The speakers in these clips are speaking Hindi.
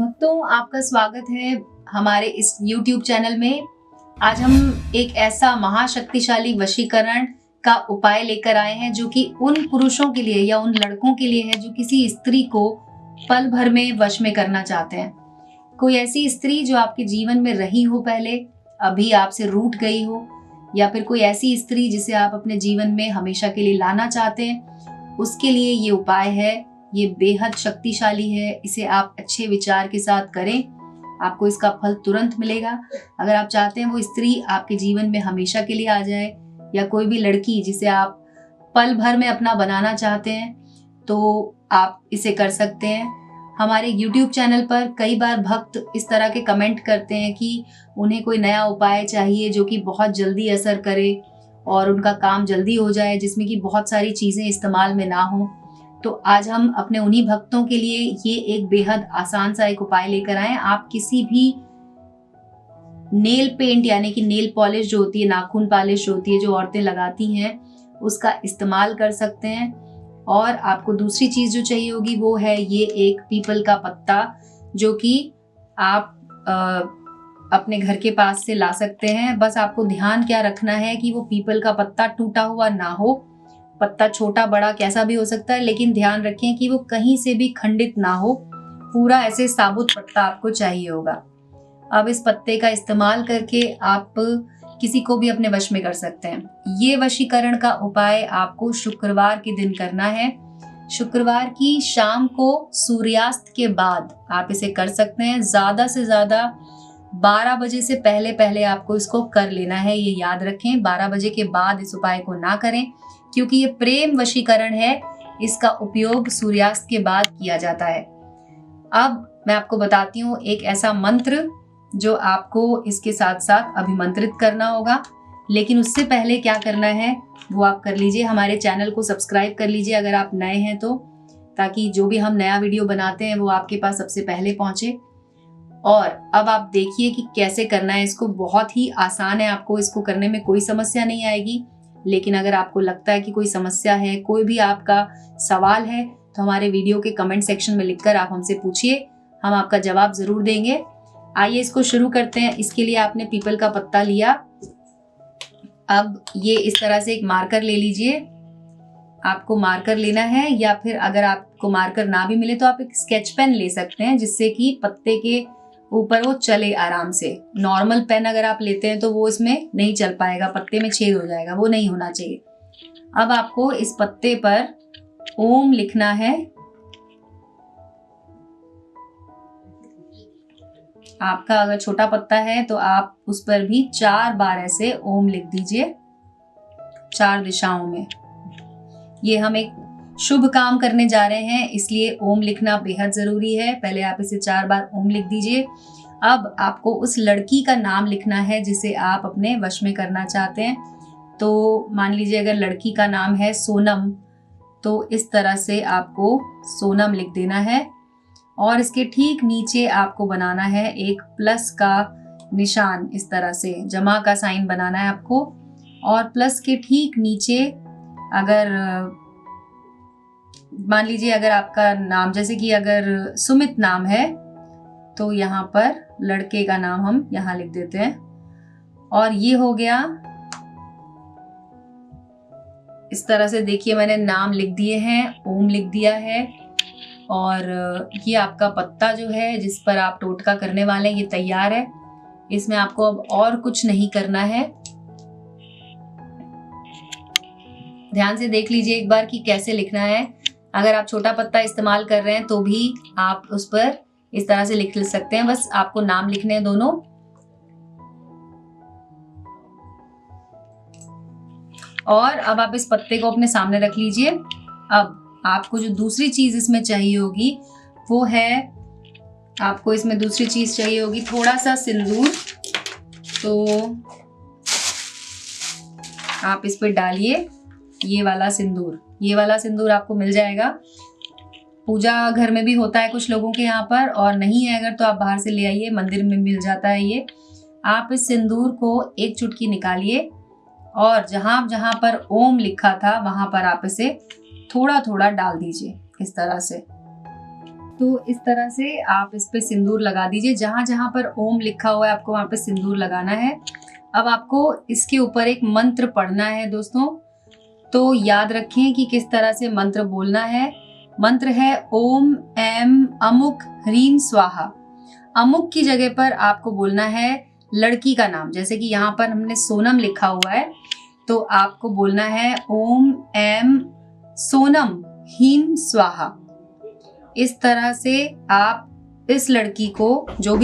भक्तों, आपका स्वागत है हमारे इस YouTube चैनल में। आज हम एक ऐसा महाशक्तिशाली वशीकरण का उपाय लेकर आए हैं जो कि उन पुरुषों के लिए या उन लड़कों के लिए है जो किसी स्त्री को पल भर में वश में करना चाहते हैं। कोई ऐसी स्त्री जो आपके जीवन में रही हो पहले, अभी आपसे रूठ गई हो, या फिर कोई ऐसी स्त्री जिसे आप अपने जीवन में हमेशा के लिए लाना चाहते हैं, उसके लिए ये उपाय है। ये बेहद शक्तिशाली है। इसे आप अच्छे विचार के साथ करें, आपको इसका फल तुरंत मिलेगा। अगर आप चाहते हैं वो स्त्री आपके जीवन में हमेशा के लिए आ जाए, या कोई भी लड़की जिसे आप पल भर में अपना बनाना चाहते हैं, तो आप इसे कर सकते हैं। हमारे YouTube चैनल पर कई बार भक्त इस तरह के कमेंट करते हैं कि उन्हें कोई नया उपाय चाहिए जो कि बहुत जल्दी असर करे और उनका काम जल्दी हो जाए, जिसमें कि बहुत सारी चीज़ें इस्तेमाल में ना हो। तो आज हम अपने उन्हीं भक्तों के लिए ये एक बेहद आसान सा एक उपाय लेकर आए। आप किसी भी नेल पेंट यानी कि नेल पॉलिश जो होती है, नाखून पॉलिश जो होती है, जो औरतें लगाती हैं, उसका इस्तेमाल कर सकते हैं। और आपको दूसरी चीज जो चाहिए होगी वो है ये एक पीपल का पत्ता, जो कि आप अपने घर के पास से ला सकते हैं। बस आपको ध्यान क्या रखना है कि वो पीपल का पत्ता टूटा हुआ ना हो। पत्ता छोटा बड़ा कैसा भी हो सकता है, लेकिन ध्यान रखें कि वो कहीं से भी खंडित ना हो। पूरा ऐसे साबुत पत्ता आपको चाहिए होगा। अब इस पत्ते का इस्तेमाल करके आप किसी को भी अपने वश में कर सकते हैं। ये वशीकरण का उपाय आपको शुक्रवार के दिन करना है। शुक्रवार की शाम को सूर्यास्त के बाद आप इसे कर सकते हैं। ज्यादा से ज्यादा 12 बजे से पहले पहले आपको इसको कर लेना है। ये याद रखें, 12 बजे के बाद इस उपाय को ना करें, क्योंकि ये प्रेम वशीकरण है। इसका उपयोग सूर्यास्त के बाद किया जाता है। अब मैं आपको बताती हूँ एक ऐसा मंत्र जो आपको इसके साथ साथ अभिमंत्रित करना होगा। लेकिन उससे पहले क्या करना है वो आप कर लीजिए। हमारे चैनल को सब्सक्राइब कर लीजिए अगर आप नए हैं तो, ताकि जो भी हम नया वीडियो बनाते हैं वो आपके पास सबसे पहले पहुंचे। और अब आप देखिए कि कैसे करना है इसको। बहुत ही आसान है, आपको इसको करने में कोई समस्या नहीं आएगी। लेकिन अगर आपको लगता है कि कोई समस्या है, कोई भी आपका सवाल है, तो हमारे वीडियो के कमेंट सेक्शन में लिखकर आप हमसे पूछिए, हम आपका जवाब जरूर देंगे। आइए इसको शुरू करते हैं। इसके लिए आपने पीपल का पत्ता लिया। अब ये इस तरह से एक मार्कर ले लीजिए। आपको मार्कर लेना है, या फिर अगर आपको मार्कर ना भी मिले तो आप एक स्केच पेन ले सकते हैं, जिससे कि पत्ते के ऊपर वो चले आराम से। नॉर्मल पेन अगर आप लेते हैं तो वो इसमें नहीं चल पाएगा, पत्ते में छेद हो जाएगा, वो नहीं होना चाहिए। अब आपको इस पत्ते पर ओम लिखना है। आपका अगर छोटा पत्ता है तो आप उस पर भी 4 बार ऐसे ओम लिख दीजिए, 4 दिशाओं में। ये हम एक शुभ काम करने जा रहे हैं, इसलिए ओम लिखना बेहद जरूरी है। पहले आप इसे 4 बार ओम लिख दीजिए। अब आपको उस लड़की का नाम लिखना है जिसे आप अपने वश में करना चाहते हैं। तो मान लीजिए अगर लड़की का नाम है सोनम, तो इस तरह से आपको सोनम लिख देना है। और इसके ठीक नीचे आपको बनाना है एक प्लस का निशान, इस तरह से जमा का साइन बनाना है आपको। और प्लस के ठीक नीचे अगर मान लीजिए अगर आपका नाम, जैसे कि अगर सुमित नाम है, तो यहाँ पर लड़के का नाम हम यहाँ लिख देते हैं। और ये हो गया। इस तरह से देखिए मैंने नाम लिख दिए हैं, ओम लिख दिया है। और ये आपका पत्ता जो है जिस पर आप टोटका करने वाले हैं, ये तैयार है। इसमें आपको अब और कुछ नहीं करना है। ध्यान से देख लीजिए एक बार कि कैसे लिखना है। अगर आप छोटा पत्ता इस्तेमाल कर रहे हैं तो भी आप उस पर इस तरह से लिख सकते हैं। बस आपको नाम लिखने हैं दोनों। और अब आप इस पत्ते को अपने सामने रख लीजिए। अब आपको जो दूसरी चीज इसमें चाहिए होगी वो है, आपको इसमें दूसरी चीज चाहिए होगी थोड़ा सा सिंदूर। तो आप इस पे डालिए ये वाला सिंदूर। ये वाला सिंदूर आपको मिल जाएगा, पूजा घर में भी होता है कुछ लोगों के यहाँ पर, और नहीं है अगर तो आप बाहर से ले आइए, मंदिर में मिल जाता है ये। आप इस सिंदूर को एक चुटकी निकालिए और जहां जहां पर ओम लिखा था वहां पर आप इसे थोड़ा थोड़ा डाल दीजिए इस तरह से। तो इस तरह से आप इस पे सिंदूर लगा दीजिए। जहाँ जहाँ पर ओम लिखा हुआ है आपको वहाँ पे सिंदूर लगाना है। अब आपको इसके ऊपर एक मंत्र पढ़ना है दोस्तों। तो याद रखें कि किस तरह से मंत्र बोलना है। मंत्र है ओम ऐम अमुक ह्रीम स्वाहा। अमुक की जगह पर आपको बोलना है लड़की का नाम। जैसे कि यहाँ पर हमने सोनम लिखा हुआ है, तो आपको बोलना है ओम ऐम सोनम ह्रीम स्वाहा। इस तरह से आप इस लड़की को, जो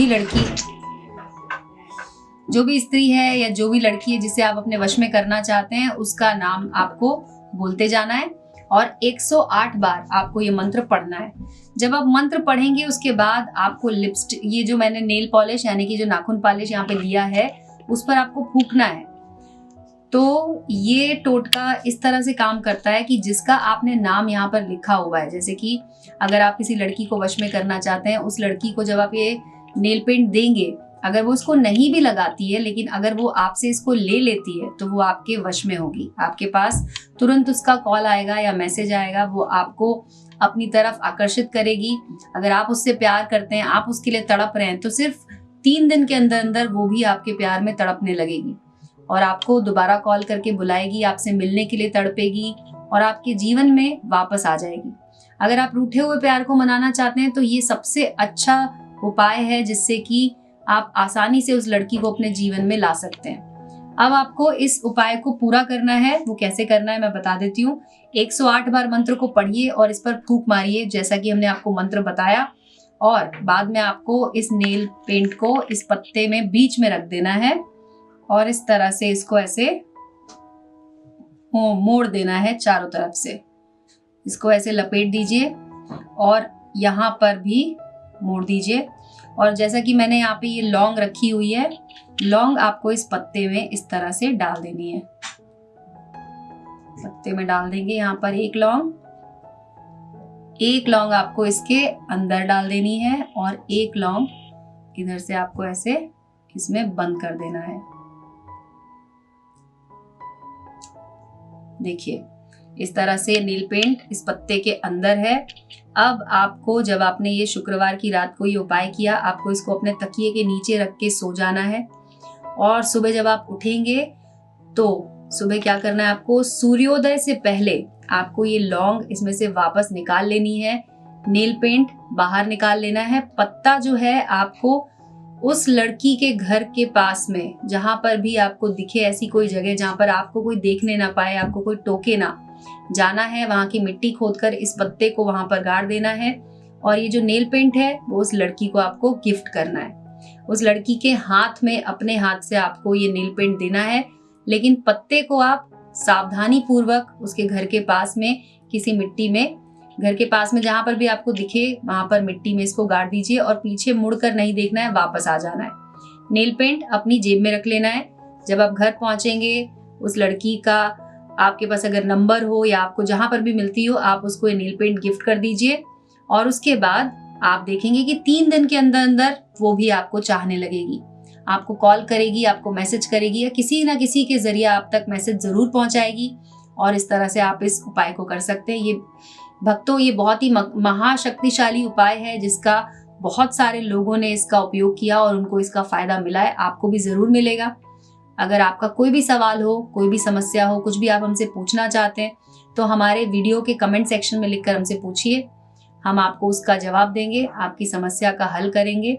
भी स्त्री है या जो भी लड़की है जिसे आप अपने वश में करना चाहते हैं, उसका नाम आपको बोलते जाना है और 108 बार आपको ये मंत्र पढ़ना है। जब आप मंत्र पढ़ेंगे उसके बाद आपको लिपस्टिक, ये जो मैंने नेल पॉलिश यानी कि जो नाखून पॉलिश यहाँ पे लिया है, उस पर आपको फूंकना है। तो ये टोटका इस तरह से काम करता है कि जिसका आपने नाम यहाँ पर लिखा हुआ है, जैसे कि अगर आप किसी लड़की को वश में करना चाहते हैं, उस लड़की को जब आप ये नेल पेंट देंगे, अगर वो उसको नहीं भी लगाती है, लेकिन अगर वो आपसे इसको ले लेती है, तो वो आपके वश में होगी। आपके पास तुरंत उसका कॉल आएगा या मैसेज आएगा, वो आपको अपनी तरफ आकर्षित करेगी। अगर आप उससे प्यार करते हैं, आप उसके लिए तड़प रहे हैं, तो सिर्फ 3 दिन के अंदर अंदर वो भी आपके प्यार में तड़पने लगेगी और आपको दोबारा कॉल करके बुलाएगी, आपसे मिलने के लिए तड़पेगी और आपके जीवन में वापस आ जाएगी। अगर आप रूठे हुए प्यार को मनाना चाहते हैं, तो ये सबसे अच्छा उपाय है जिससे कि आप आसानी से उस लड़की को अपने जीवन में ला सकते हैं। अब आपको इस उपाय को पूरा करना है। वो कैसे करना है मैं बता देती हूँ। 108 बार मंत्र को पढ़िए और इस पर फूंक मारिए, जैसा कि हमने आपको मंत्र बताया। और बाद में आपको इस नेल पेंट को इस पत्ते में बीच में रख देना है और इस तरह से इसको ऐसे मोड़ देना है चारों तरफ से। इसको ऐसे लपेट दीजिए और यहाँ पर भी मोड़ दीजिए। और जैसा कि मैंने यहाँ पे ये लौंग रखी हुई है, लौंग आपको इस पत्ते में इस तरह से डाल देनी है। पत्ते में डाल देंगे यहाँ पर एक लौंग आपको इसके अंदर डाल देनी है और एक लौंग इधर से आपको ऐसे इसमें बंद कर देना है। देखिए इस तरह से नील पेंट इस पत्ते के अंदर है। अब आपको, जब आपने ये शुक्रवार की रात को ये उपाय किया, आपको इसको अपने तकिए के नीचे रख के सो जाना है। और सुबह जब आप उठेंगे तो सुबह क्या करना है, आपको सूर्योदय से पहले आपको ये लौंग इसमें से वापस निकाल लेनी है, नील पेंट बाहर निकाल लेना है। पत्ता जो है आपको उस लड़की के घर के पास में, जहां पर भी आपको दिखे, ऐसी कोई जगह जहां पर आपको कोई देखने ना पाए, आपको कोई टोके ना, जाना है। वहां की मिट्टी खोदकर इस पत्ते को वहां पर गाड़ देना है और ये जो नेल पेंट है वो उस लड़की को आपको गिफ्ट करना है। उस लड़की के हाथ में, अपने हाथ से आपको ये नेल पेंट देना है, लेकिन पत्ते को आप सावधानी पूर्वक उसके घर के पास में किसी मिट्टी में, घर के पास में जहां पर भी आपको दिखे वहां पर मिट्टी में इसको गाड़ दीजिए और पीछे मुड़कर नहीं देखना है, वापस आ जाना है। नेल पेंट अपनी जेब में रख लेना है। जब आप घर पहुंचेंगे, उस लड़की का आपके पास अगर नंबर हो या आपको जहां पर भी मिलती हो, आप उसको ये नेल पेंट गिफ्ट कर दीजिए और उसके बाद आप देखेंगे कि 3 दिन के अंदर अंदर वो भी आपको चाहने लगेगी। आपको कॉल करेगी, आपको मैसेज करेगी या किसी ना किसी के जरिए आप तक मैसेज जरूर पहुंचाएगी और इस तरह से आप इस उपाय को कर सकते हैं। ये भक्तों, ये बहुत ही महाशक्तिशाली उपाय है जिसका बहुत सारे लोगों ने इसका उपयोग किया और उनको इसका फायदा मिला है। आपको भी जरूर मिलेगा। अगर आपका कोई भी सवाल हो, कोई भी समस्या हो, कुछ भी आप हमसे पूछना चाहते हैं, तो हमारे वीडियो के कमेंट सेक्शन में लिखकर हमसे पूछिए। हम आपको उसका जवाब देंगे, आपकी समस्या का हल करेंगे।